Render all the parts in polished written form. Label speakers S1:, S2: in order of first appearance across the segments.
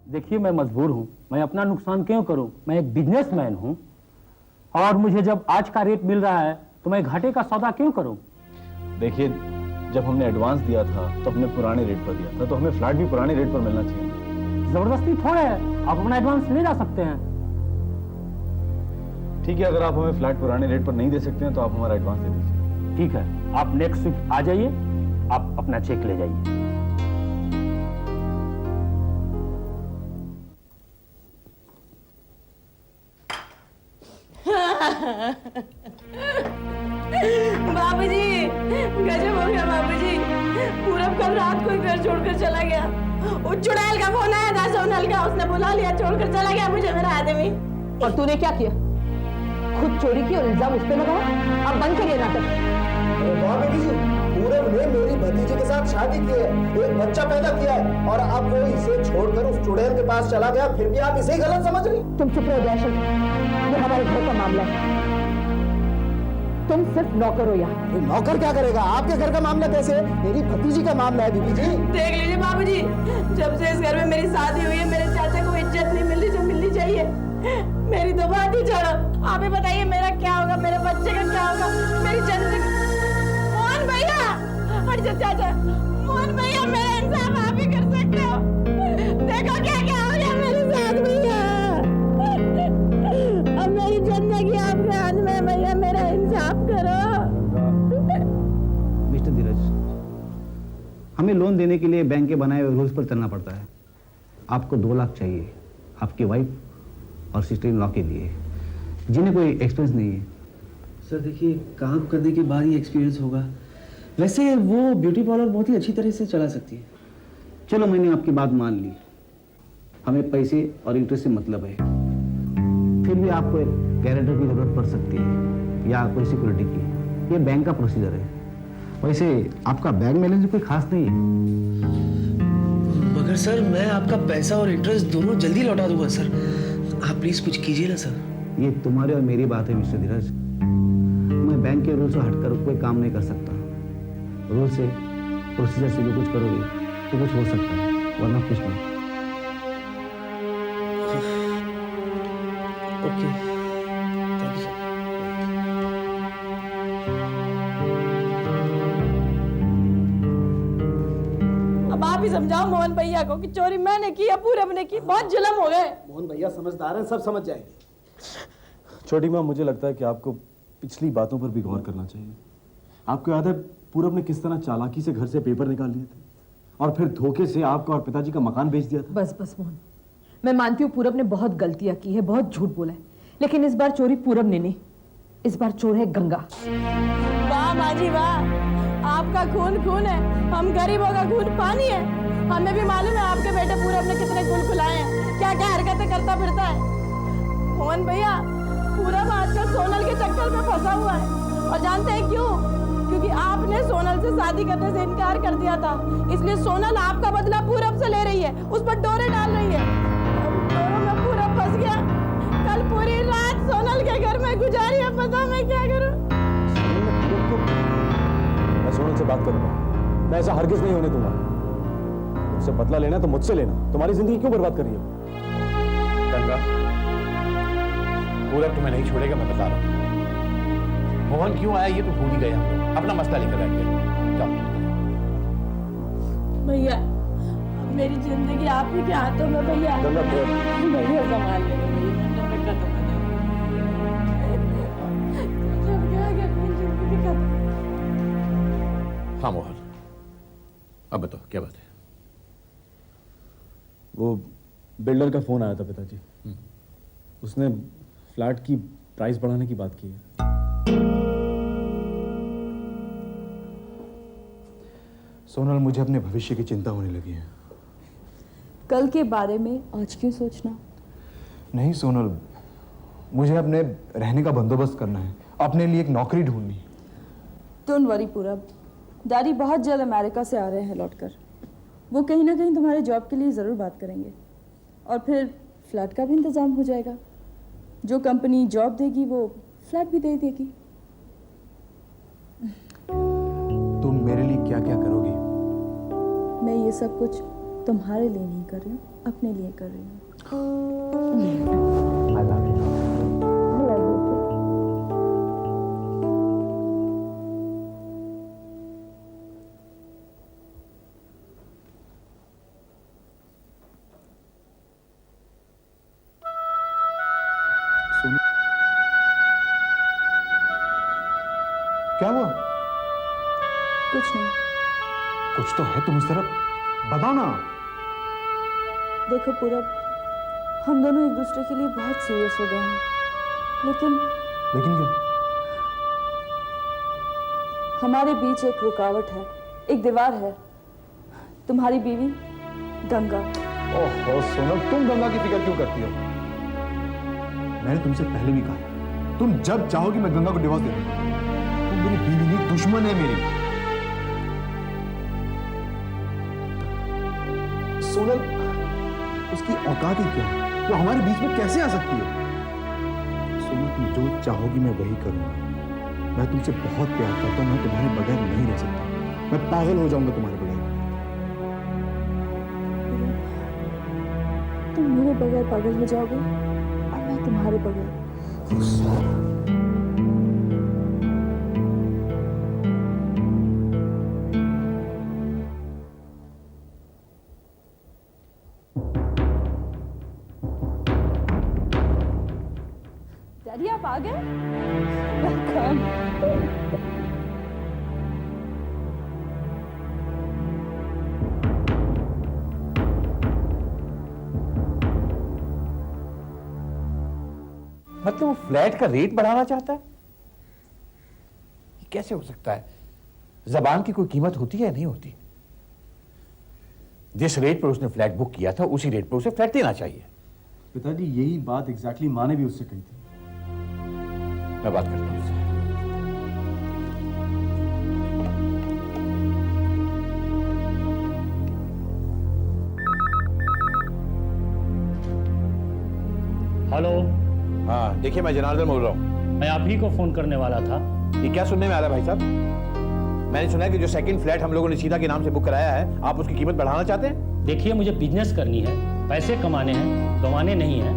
S1: देखिए मैं मजबूर हूँ, मैं अपना नुकसान क्यों करूँ? मैं एक बिजनेसमैन हूँ और मुझे जब आज का रेट मिल रहा है तो मैं घाटे का सौदा क्यों करूँ?
S2: देखिए, जब हमने एडवांस दिया था तो अपने पुराने रेट पर दिया था, तो हमें फ्लैट भी पुराने रेट पर मिलना चाहिए।
S1: जबरदस्ती थोड़े है, आप अपना एडवांस ले जा सकते हैं।
S2: ठीक है, अगर आप हमें फ्लैट पुराने रेट पर नहीं दे सकते हैं तो आप हमारा एडवांस दे दीजिए।
S1: ठीक है, आप नेक्स्ट वीक आ जाइए, आप अपना चेक ले जाइए।
S3: बाबूजी, गजब हो गया बाबूजी। पूरब कल रात को ही घर छोड़कर चला गया। वो चुड़ैल का फोन आया था सोनल का, उसने बुला लिया, छोड़कर चला गया मुझे मेरा आदमी।
S4: और तूने क्या किया? खुद चोरी की और इल्जाम उस पे लगाया। अब बंद करिए नाटक।
S5: वाह बेबी जी, पूरब ने मेरी भतीजे के साथ शादी की है, एक बच्चा पैदा किया है, और अब वो इसे छोड़कर उस चुड़ैल के पास चला गया, फिर भी आप इसे गलत समझ रही?
S4: तुम चुप रहो दयाशंकर, ये हमारे घर का मामला है। तुम सिर्फ नौकर हो यहाँ।
S5: नौकर क्या करेगा? आपके घर का मामला कैसे? मेरी भतीजी का मामला है बीबी जी।
S3: देख लीजिए बाबूजी, जब से इस घर में मेरी शादी हुई है, मेरे चाचा को इज्जत नहीं मिल रही जो मिलनी चाहिए। मेरी तो बात ही छोड़ो, आप ही बताइए मेरा क्या होगा, मेरे बच्चे का क्या होगा, मेरी जिंदगी। मोहन भैया, हट जा चाचा। मोहन भैया, मेरा इंसाफ आप ही कर सकते हो। देखो क्या क्या हो गया मेरे साथ भैया। अब मेरी जिंदगी आपके हाथ में है भैया, मेरा इंसाफ करो।
S6: मिस्टर धीरज, हमें लोन देने के लिए बैंक के बनाए हुए रूल्स पर चलना पड़ता है। आपको 2 लाख चाहिए आपकी वाइफ और सिस्टर इन लॉ के लिए, जिन्हें कोई एक्सपीरियंस नहीं है।
S7: सर देखिए, काम करने के बाद ही एक्सपीरियंस होगा। वैसे वो ब्यूटी पार्लर बहुत ही अच्छी तरह से चला सकती है।
S6: चलो, मैंने आपकी बात मान ली। हमें पैसे और इंटरेस्ट से मतलब है। फिर भी आपको एक गारंटर की जरूरत पड़ सकती है या कोई सिक्योरिटी की। ये बैंक का प्रोसीजर है। वैसे आपका बैंक बैलेंस कोई खास नहीं है।
S7: मगर सर, मैं आपका पैसा और इंटरेस्ट दोनों जल्दी लौटा दूंगा सर। आप प्लीज कुछ कीजिए ना सर।
S6: ये तुम्हारे और मेरी बात है मिस्टर धीरज। मैं बैंक के रूल से हटकर कोई काम नहीं कर सकता। रूल से, प्रोसीजर से जो कुछ करोगे तो कुछ हो सकता है, वरना कुछ नहीं।
S7: Okay, thank you sir.
S3: अब आप ही समझाओ मोहन भैया को कि चोरी मैंने की या पूरब ने की। बहुत जुल्म हो गए।
S5: मोहन भैया समझदार हैं, सब समझ जाएंगे।
S2: छोटी माँ, मुझे लगता है कि आपको पिछली बातों पर भी गौर करना चाहिए। आपको याद है पूरब ने किस तरह चालाकी से घर से पेपर निकाल लिए थे और फिर धोखे से आपका और पिताजी का मकान बेच दिया था।
S4: बस बस मोहन, मैं मानती हूँ पूरब ने बहुत गलतियां की है, बहुत झूठ बोला है, लेकिन इस बार चोरी पूरब ने नहीं, इस बार चोर है गंगा।
S3: वाह माँ जी वाह, आपका खून खून है, हम गरीबों का खून पानी है। हमें भी मालूम है आपके बेटे पूरब ने कितने खून खुलाए हैं, क्या क्या हरकतें करता फिरता है। मोहन भैया, पूरब आजकल सोनल के चक्कर में फंसा हुआ है, और जानते हैं क्यों? क्योंकि आपने सोनल से शादी करने से इनकार कर दिया था, इसलिए सोनल आपका बदला पूरब से ले रही है, उस पर डोरे डाल रही है। डोरों में पूरब फंस गया। कल पूरी रात सोनल के घर में गुजारी है, पता मैं क्या करूं?
S2: मैं सोनल से बात करूंगा, मैं ऐसा हरगिज नहीं होने दूंगा। तुमसे बदला लेना तो मुझसे लेना, तुम्हारी जिंदगी क्यों बर्बाद कर रही हो?
S8: गंगा, पूरब तुम्हें नहीं छोड़ेगा, मैं बता रहा हूँ। मोहन क्यों आया ये तो भूल ही गए हम लोग, अपना मसला लेकर बैठ गए। जाओ
S3: भैया, अब मेरी जिंदगी आप ही के हाथों में भैया।
S2: गंगा,
S3: भैया संभाल लेना भैया, जब क्या अपनी जिंदगी खत्म।
S8: हाँ मोहन, अब बताओ क्या बात है?
S2: वो बिल्डर का फोन आया था पिताजी। उसने फ्लैट की प्राइस बढ़ाने की बात की है। सोनल, मुझे अपने भविष्य की चिंता होने लगी है।
S9: कल के बारे में आज क्यों सोचना?
S10: नहीं सोनल, मुझे अपने रहने का बंदोबस्त करना है, अपने लिए एक नौकरी ढूंढनी है।
S9: डोंट वरी पूरब, डैडी बहुत जल्द अमेरिका से आ रहे हैं लौटकर। वो कहीं ना कहीं तुम्हारे जॉब के लिए ज़रूर बात करेंगे, और फिर फ्लैट का भी इंतज़ाम हो जाएगा। जो कंपनी जॉब देगी वो फ्लैट भी दे देगी।
S10: तुम मेरे लिए क्या क्या करोगी?
S9: मैं ये सब कुछ तुम्हारे लिए नहीं कर रही हूँ, अपने लिए कर रही हूँ।
S1: I love you.
S10: क्या हुआ?
S9: कुछ नहीं।
S10: कुछ तो है, तुम इस तरफ बताओ ना।
S9: देखो पूरब, हम दोनों एक दूसरे के लिए बहुत सीरियस हो गए हैं, लेकिन
S10: क्या?
S9: हमारे बीच एक रुकावट है, एक दीवार है। तुम्हारी बीवी गंगा।
S10: ओहो सोनल, तुम गंगा की फिक्र क्यों करती हो? मैंने तुमसे पहले भी कहा, तुम जब चाहोगी मैं गंगा को डिवोर्स दे दूंगा। तुम मेरी बीवी नहीं, दुश्मन है मेरी। सोनल, उसकी औकात ही क्या है? वो हमारे बीच में कैसे आ सकती है? सोनल, तुम जो चाहोगी मैं वही करूंगा। मैं तुमसे बहुत प्यार करता हूं, मैं तुम्हारे बगैर नहीं रह सकता। मैं पागल हो जाऊंगा तुम्हारे बगैर।
S9: तुम मेरे बगैर पागल हो जाओगे और मैं तुम्हारे बगैर। डैडी आप आ गए? वेलकम।
S8: मतलब वो फ्लैट का रेट बढ़ाना चाहता है? ये कैसे हो सकता है? जबान की कोई कीमत होती है, नहीं होती? जिस रेट पर उसने फ्लैट बुक किया था उसी रेट पर उसे फ्लैट देना चाहिए।
S2: पिताजी, यही बात एग्जैक्टली माँ ने भी उससे कही थी।
S8: मैं बात करता हूँ उससे।
S1: हेलो,
S8: हाँ देखिए, मैं जनार्दन बोल रहा हूँ।
S1: मैं आप ही को फोन करने वाला था।
S8: ये क्या सुनने में आ रहा है भाई साहब? मैंने सुना है कि जो सेकंड फ्लैट हम लोगों ने सीधा के नाम से बुक कराया है, आप उसकी कीमत बढ़ाना चाहते हैं?
S1: देखिए, मुझे बिजनेस करनी है, पैसे कमाने हैं, गंवाने नहीं है।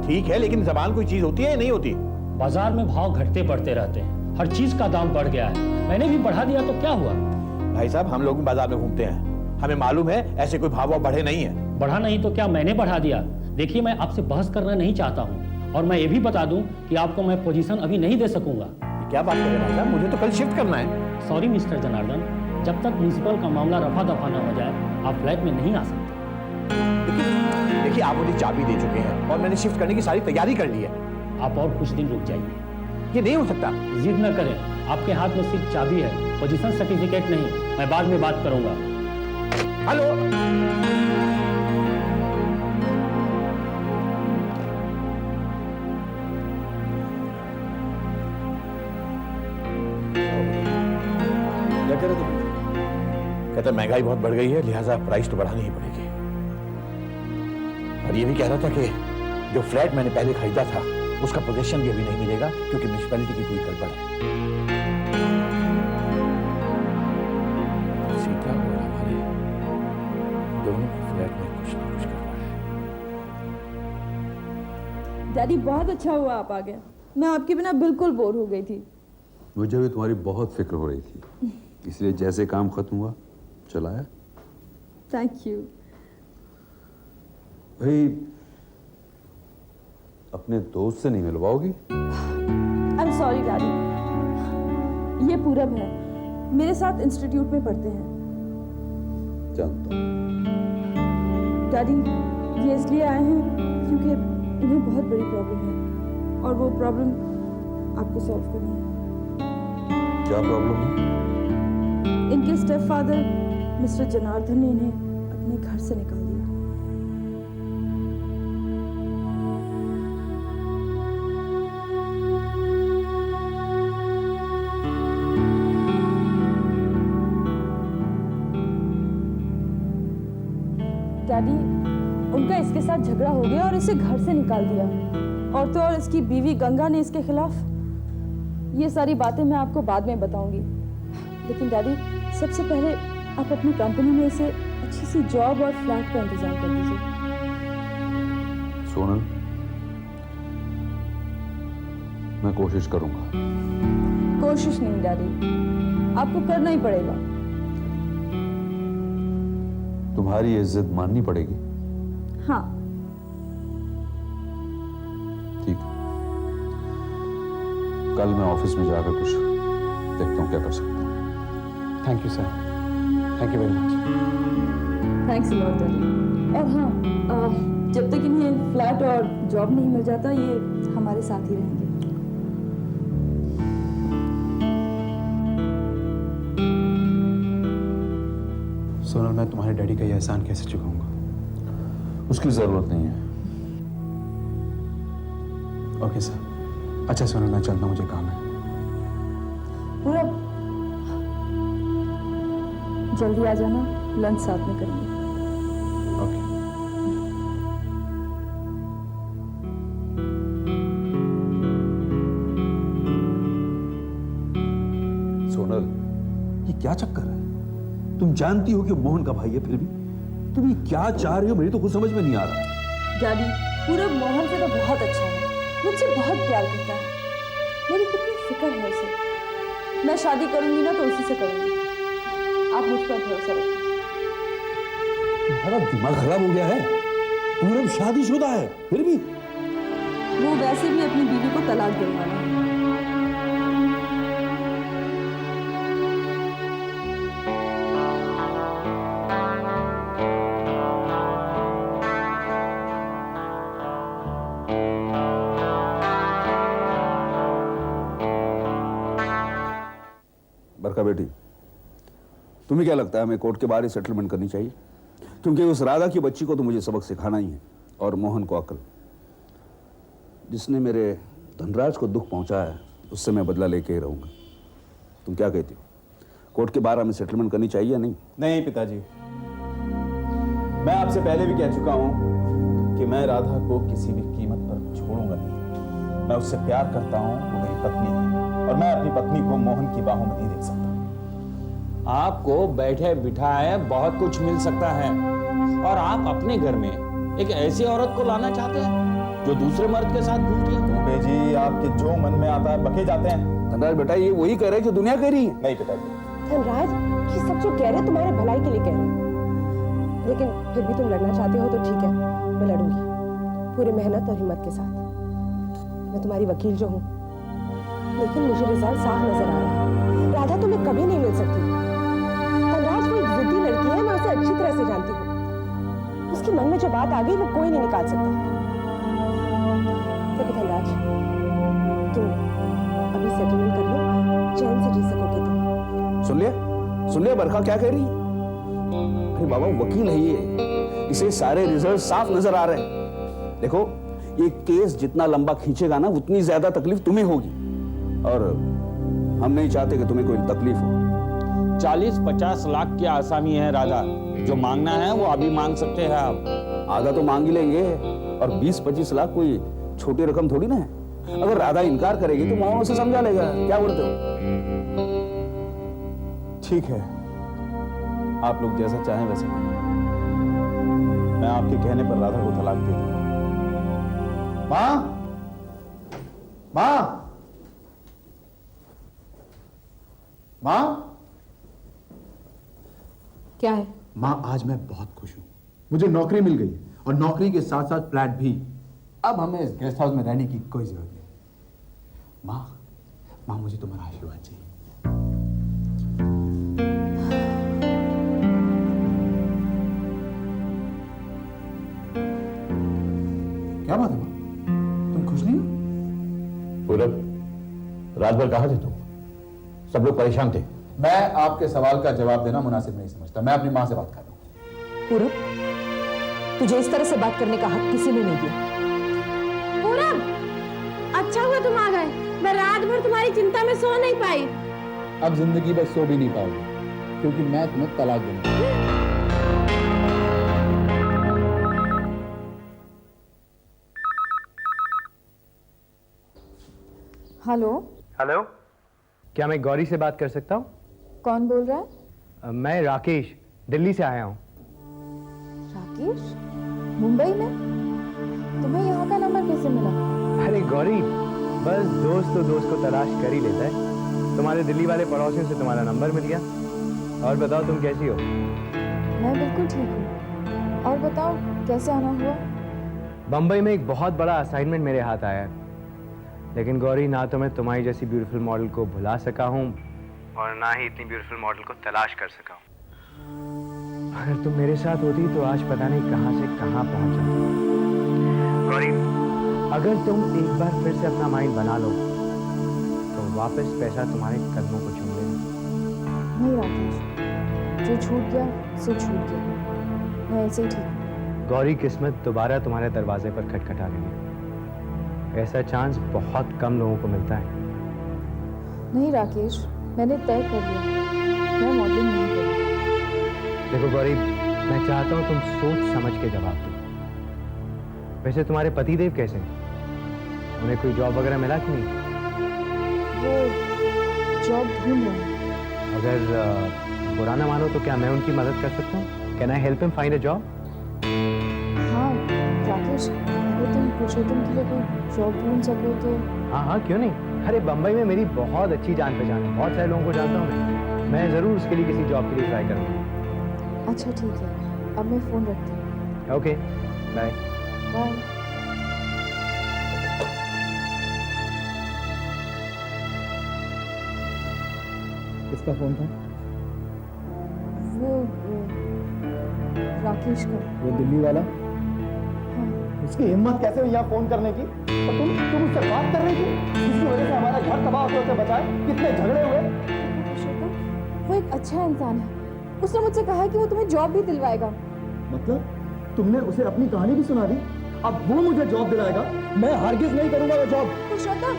S8: ठीक है, लेकिन जबान कोई चीज होती है या नहीं होती?
S1: बाजार में भाव घटते बढ़ते रहते हैं, हर चीज का दाम बढ़ गया है। मैंने भी बढ़ा दिया तो क्या हुआ?
S8: भाई साहब, हम लोग भी बाजार में घूमते हैं, हमें मालूम है ऐसे कोई भाव बढ़े नहीं है।
S1: बढ़ा नहीं तो क्या मैंने बढ़ा दिया? देखिए, मैं आपसे बहस करना नहीं चाहता हूँ, और मैं ये भी बता दूं कि आपको मैं पोजीशन अभी नहीं दे सकूंगा।
S8: क्या बात कर रहे हैं भाई साहब? मुझे तो कल शिफ्ट करना है।
S1: सॉरी मिस्टर जनार्दन, जब तक म्युनिसिपल का मामला रफा दफा न हो जाए आप फ्लैट में नहीं आ सकते।
S8: देखिए, आप मुझे चाबी दे चुके हैं और मैंने शिफ्ट करने की सारी तैयारी कर ली है।
S1: आप और कुछ दिन रुक जाइए।
S8: ये नहीं हो सकता।
S1: जिद न करें, आपके हाथ में सिर्फ चाबी है, पोजीशन सर्टिफिकेट नहीं। मैं बाद में बात करूंगा।
S8: हेलो,
S2: क्या कह रहे थे?
S8: कहता महंगाई बहुत बढ़ गई है, लिहाजा प्राइस तो बढ़ानी ही पड़ेगी। और ये भी कह रहा था कि जो फ्लैट मैंने पहले खरीदा था उसका पोजीशन भी अभी नहीं मिलेगा, क्योंकि म्युनिसिपैलिटी की कोई गड़बड़ है। सीता और हमारे दोनों के फ्लैट में कुछ ना कुछ गड़बड़ है।
S9: डैडी बहुत अच्छा हुआ आप आ गए, मैं आपके बिना बिल्कुल बोर हो गई थी।
S11: मुझे भी तुम्हारी बहुत फिक्र हो रही थी, इसलिए जैसे काम खत्म हुआ चलाया।
S9: Thank you.
S11: भाई, अपने दोस्त से नहीं मिलवाओगी?
S9: आई एम सॉरी डैडी, ये पूरब है, मेरे साथ इंस्टीट्यूट में पढ़ते हैं।
S11: जानता हूँ।
S9: डैडी, ये इसलिए आए हैं क्योंकि इन्हें बहुत बड़ी प्रॉब्लम है और वो प्रॉब्लम आपको सॉल्व करनी है।
S11: क्या प्रॉब्लम है?
S9: इनके स्टेप फादर मिस्टर जनार्दन ने इन्हें अपने घर से निकाल दिया। डैडी, उनका इसके साथ झगड़ा हो गया और इसे घर से निकाल दिया। और तो और इसकी बीवी गंगा ने इसके खिलाफ। ये सारी बातें मैं आपको बाद में बताऊंगी, लेकिन डैडी सबसे पहले आप अपनी कंपनी में इसे अच्छी सी जॉब और फ्लैट का इंतजाम कर दीजिए।
S11: सोनल, मैं कोशिश करूंगा।
S9: कोशिश नहीं डैडी, आपको करना ही पड़ेगा।
S11: तुम्हारी इज्जत माननी पड़ेगी।
S9: हाँ।
S11: ठीक है, कल मैं ऑफिस में जाकर कुछ देखता हूँ क्या कर सकता हूँ।
S7: Thank you sir, thank you very much.
S9: Thanks lot daddy. और हाँ, जब तक इन्हें फ्लैट और जॉब नहीं मिल जाता, ये हमारे साथ ही रहेंगे।
S10: सोनल, मैं तुम्हारे डैडी का ये एहसान कैसे चुकाऊंगा?
S11: उसकी जरूरत नहीं है।
S10: Okay sir. अच्छा सोनल, मैं चलता हूँ, मुझे काम है।
S9: पूरा जल्दी आ जाना, लंच साथ में करेंगे।
S10: ओके।
S11: सोनल, ये क्या चक्कर है? तुम जानती हो कि मोहन का भाई है, फिर भी तुम ये क्या चाह रही हो? मेरी तो कुछ समझ में नहीं आ रहा।
S9: डैडी, पूरा मोहन से तो बहुत अच्छा है, मुझसे बहुत प्यार करता है, मेरी कितनी फिक्र है उसे। मैं शादी करूंगी ना तो उसी से करूंगी, आप मुझ पर भरोसा रखिए।
S11: तुम्हारा दिमाग खराब हो गया है? पूरब शादीशुदा है, फिर भी
S9: वो वैसे भी अपनी बीवी को तलाक देने वाला है।
S11: बरका बेटी, तुम्हें क्या लगता है हमें कोर्ट के बाहर ही सेटलमेंट करनी चाहिए? क्योंकि उस राधा की बच्ची को तो मुझे सबक सिखाना ही है, और मोहन को अकल। जिसने मेरे धनराज को दुख पहुंचाया है, उससे मैं बदला लेके ही रहूंगा। तुम क्या कहती हो? कोर्ट के बाहर हमें सेटलमेंट करनी चाहिए या नहीं?
S2: नहीं पिताजी, मैं आपसे पहले भी कह चुका हूं कि मैं राधा को किसी भी कीमत पर छोड़ूंगा नहीं। मैं उससे प्यार करता हूं, वो मेरी पत्नी है, और मैं अपनी पत्नी को मोहन की बाहों में नहीं देख सकता।
S8: आपको बैठे बिठाए बहुत कुछ मिल सकता है, और आप अपने घर में एक ऐसी औरत को लाना चाहते हैं जो दूसरे मर्द के साथ घूमती है।
S2: तो जी, आपके जो मन में आता है बके जाते हैं।
S11: धनराज बेटा, ये वही कह रहे हैं जो दुनिया कह रही है।
S2: नहीं पिताजी,
S3: धनराज, ये सब जो कह रहे हैं तुम्हारे भलाई के लिए कह रहे हैं, लेकिन फिर भी तुम लड़ना चाहते हो तो ठीक है, मैं लड़ूंगी पूरी मेहनत और हिम्मत के साथ। मैं तुम्हारी वकील जो हूँ, लेकिन मुझे रिजल्ट साफ नजर आ रहा है। राधा तुम्हें कभी नहीं मिल सकती। धनराज वो एक जिद्दी लड़की है, मैं उसे अच्छी तरह से जानती हूँ। उसके मन में जो बात आ गई वो कोई नहीं निकाल सकता। देखो धनराज, तुम अभी सेटलमेंट कर लो, चैन से जी सकोगे तुम।
S11: सुन लिया बरखा क्या कह रही है? अरे बाबा, वकील है ये, इसे सारे रिजल्ट साफ नजर आ रहे हैं। देखो, ये केस जितना लंबा खींचेगा ना, उतनी ज्यादा तकलीफ तुम्हें होगी, और हम नहीं चाहते कि तुम्हें कोई तकलीफ हो।
S8: 40-50 लाख की आसामी है राधा, जो मांगना है वो अभी मांग सकते हैं आप।
S11: आधा तो मांग ही लेंगे, और 20-25 लाख कोई छोटी रकम थोड़ी ना है। अगर राधा इनकार करेगी तो मोहन उसे समझा लेगा। क्या बोलते हो?
S2: ठीक है, आप लोग जैसा चाहें वैसा करें। मैं आपके कहने पर राधा को तलाक दे दूंगा। मां, मां, मां,
S4: क्या है?
S10: माँ, आज मैं बहुत खुश हूँ। मुझे नौकरी मिल गई, और नौकरी के साथ साथ फ्लैट भी। अब हमें इस गेस्ट हाउस में रहने की कोई जरूरत नहीं। माँ, मुझे तुम्हारा आशीर्वाद चाहिए। क्या बात है माँ, तुम खुश नहीं हो?
S8: पूरब, रात भर कहाँ थे तुम? सब लोग परेशान थे।
S10: मैं आपके सवाल का जवाब देना मुनासिब नहीं समझता। मैं अपनी माँ से बात कर रहा हूँ।
S4: पूरब, तुझे इस तरह से बात करने का हक किसी ने नहीं दिया।
S3: पूरब, अच्छा हुआ तुम आ गए, मैं रात भर तुम्हारी चिंता में सो नहीं पाई।
S10: अब जिंदगी बस सो भी नहीं पाओगे, क्योंकि मैं तुम्हें तलाक दूंगा।
S9: हेलो,
S12: हेलो, क्या मैं गौरी से बात कर सकता हूँ?
S9: कौन बोल रहा है?
S12: मैं राकेश, दिल्ली से आया हूँ।
S9: राकेश, मुंबई में? तुम्हें
S12: गौरी, बस दोस्त तो दोस्त को तलाश कर ही लेता है। तुम्हारे दिल्ली वाले पड़ोसियों से तुम्हारा नंबर मिल गया। और बताओ तुम कैसी हो?
S9: मैं बिल्कुल ठीक हूँ। और बताओ कैसे आना हुआ?
S12: बम्बई में एक बहुत बड़ा असाइनमेंट मेरे हाथ आया है, लेकिन गौरी ना तो मैं तुम्हारी जैसी ब्यूटीफुल मॉडल को भुला सका हूँ और ना ही इतनी ब्यूटीफुल मॉडल को तलाश कर सका हूँ। अगर तुम मेरे साथ होती तो आज पता नहीं कहाँ से कहाँ पहुँच जाती। गौरी, अगर तुम एक बार फिर से अपना माइंड बना लो तो वापस पैसा तुम्हारे कदमों को चूम लेगा।
S9: नहीं राकेश, जो छूट गया सो छूट गया। मैं ऐसे ही ठीक हूँ।
S12: गौरी, किस्मत दोबारा तुम्हारे दरवाजे पर खटखटा रही है। ऐसा चांस बहुत कम लोगों को मिलता है।
S9: नहीं राकेश, मैंने तय कर लिया, मैं मॉडलिंग नहीं करूँगी।
S12: देखो गौरी, मैं चाहता हूँ तुम सोच समझ के जवाब दो। वैसे तुम्हारे पतिदेव कैसे हैं? उन्हें कोई जॉब वगैरह मिला कि नहीं?
S9: वो जॉब ढूंढ रहे हैं।
S12: अगर बुरा ना मानो तो क्या मैं उनकी मदद कर सकता हूँ? Can I help him find a job?
S9: हाँ राकेश, अगर तुम पुरुषोत्तम के लिए कोई जॉब ढूंढ सको तो।
S12: हाँ हाँ, क्यों नहीं। अरे बम्बई में मेरी बहुत अच्छी जान पहचान है, बहुत सारे लोगों को जानता हूँ मैं ज़रूर उसके लिए किसी जॉब के लिए ट्राई करूँगा।
S9: अच्छा ठीक है, अब मैं फ़ोन रखती हूँ।
S12: Okay, bye.
S9: बाय।
S10: किसका फोन था?
S9: वो राकेश का।
S10: वो दिल्ली वाला?
S9: हाँ।
S10: उसकी हिम्मत कैसे हुई यहाँ फोन करने की? और तुम उससे बात कर रही थी जिसकी वजह से हमारा घर तबाह होते होते बचा है? कितने झगड़े हुए?
S9: पुरुषोत्तम, वो एक अच्छा इंसान है। उसने मुझसे कहा है कि वो तुम्हें जॉब भी दिलवाएगा।
S10: मतलब तुमने उसे अपनी कहानी भी सुना दी? अब वो मुझे जॉब दिलाएगा? मैं हरगिज नहीं करूंगा वो जॉब।
S9: पुरुषोत्तम